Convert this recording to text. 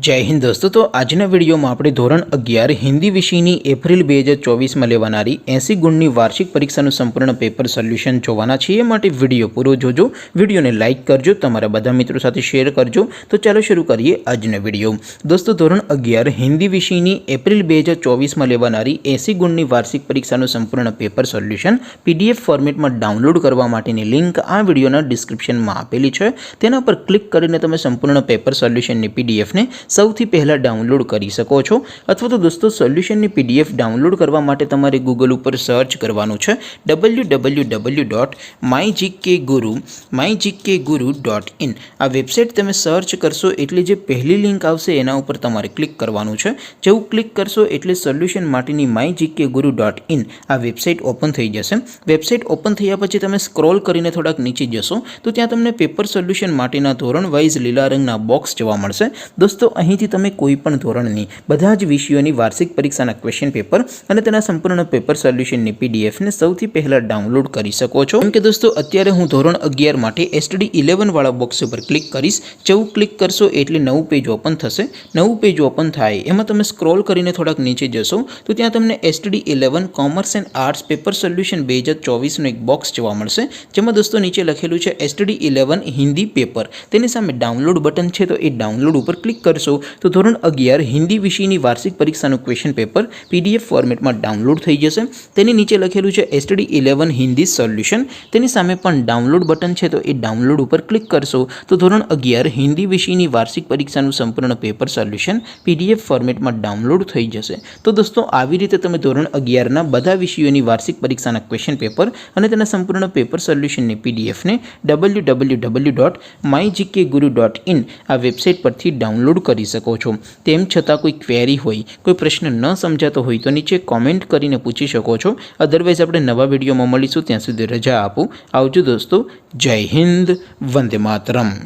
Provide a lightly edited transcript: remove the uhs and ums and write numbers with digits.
जय हिंद दोस्तों। तो आजना वीडियो में આપણે ધોરણ 11 હિન્દી વિષયની એપ્રિલ 2024 માં લેવાનારી 80 ગુણની વાર્ષિક પરીક્ષાનું સંપૂર્ણ પેપર સોલ્યુશન જોવાના છીએ। માટે વિડિયો પૂરો જોજો, વિડિયોને લાઈક કરજો, તમારા બધા મિત્રો સાથે શેર કરજો। તો ચાલો શરૂ કરીએ આજનો વિડિયો। દોસ્તો ધોરણ 11 હિન્દી વિષયની એપ્રિલ 2024 માં લેવાનારી 80 ગુણની વાર્ષિક પરીક્ષાનું સંપૂર્ણ પેપર સોલ્યુશન પીડીએફ ફોર્મેટમાં ડાઉનલોડ કરવા માટેની લિંક આ વિડિયોના ડિસ્ક્રિપ્શનમાં આપેલી છે। તેના પર ક્લિક કરીને તમે સંપૂર્ણ પેપર સોલ્યુશનની પીડીએફ ને સૌથી પહેલા ડાઉનલોડ કરી શકો છો। અથવા તો દોસ્તો સોલ્યુશનની પીડીએફ ડાઉનલોડ કરવા માટે તમારે ગૂગલ ઉપર સર્ચ કરવાનું છે www.mygkguru.in। આ વેબસાઇટ તમે સર્ચ કરશો એટલે જે પહેલી લિંક આવશે એના ઉપર તમારે ક્લિક કરવાનું છે। જેવું ક્લિક કરશો એટલે સોલ્યુશન માટેની mygkguru.in આ વેબસાઇટ ઓપન થઈ જશે। વેબસાઇટ ઓપન થયા પછી તમે સ્ક્રોલ કરીને થોડાક નીચે જશો તો ત્યાં તમને પેપર સોલ્યુશન માટેના ધોરણ વાઇઝ લીલા રંગના બોક્સ જોવા મળશે। દોસ્તો અહીંથી તમે કોઈ પણ ધોરણની બધા જ વિષયોની વાર્ષિક પરીક્ષાના ક્વેશ્ચન પેપર અને તેના સંપૂર્ણ પેપર સોલ્યુશનની પીડીએફને સૌથી પહેલા ડાઉનલોડ કરી શકો છો। કેમ કે દોસ્તો અત્યારે હું ધોરણ 11 માટે STD 11 વાળા બોક્સ ઉપર ક્લિક કરીશ। જેવું ક્લિક કરશો એટલે નવું પેજ ઓપન થશે। નવું પેજ ઓપન થાય એમાં તમે સ્ક્રોલ કરીને થોડાક નીચે જશો તો ત્યાં તમને STD 11 commerce and arts paper solution 2024 નું એક બોક્સ જોવા મળશે। જેમાં દોસ્તો નીચે લખેલું છે STD 11 હિન્દી પેપર। તેની સામે ડાઉનલોડ બટન છે તો એ ડાઉનલોડ ઉપર ક્લિક કરશો તો ધોરણ 11 હિન્દી વિષયની વાર્ષિક પરીક્ષાનું ક્વેશ્ચન પેપર પીડીએફ ફોર્મેટમાં ડાઉનલોડ થઈ જશે। તેની નીચે લખેલું છે STD 11 હિન્દી સોલ્યુશન। તેની સામે પણ ડાઉનલોડ બટન છે તો એ ડાઉનલોડ ઉપર ક્લિક કરશો તો ધોરણ 11 હિન્દી વિષયની વાર્ષિક પરીક્ષાનું સંપૂર્ણ પેપર સોલ્યુશન પીડીએફ ફોર્મેટમાં ડાઉનલોડ થઈ જશે। તો દોસ્તો આવી રીતે તમે ધોરણ 11ના બધા વિષયોની વાર્ષિક પરીક્ષાના ક્વેશ્ચન પેપર અને તેના સંપૂર્ણ પેપર સોલ્યુશનની પીડીએફને www.mygkguru.in આ વેબસાઇટ પરથી ડાઉનલોડ કરી શકો છો। તેમ છતાં કોઈ ક્વેરી હોય, કોઈ પ્રશ્ન ન સમજાતો હોય તો નીચે કોમેન્ટ કરીને પૂછી શકો છો। અધરવાઇઝ આપણે નવા વિડીયોમાં મળીશું, ત્યાં સુધી રજા આપો। આવજો દોસ્તો, જય હિન્દ, વંદે માતરમ।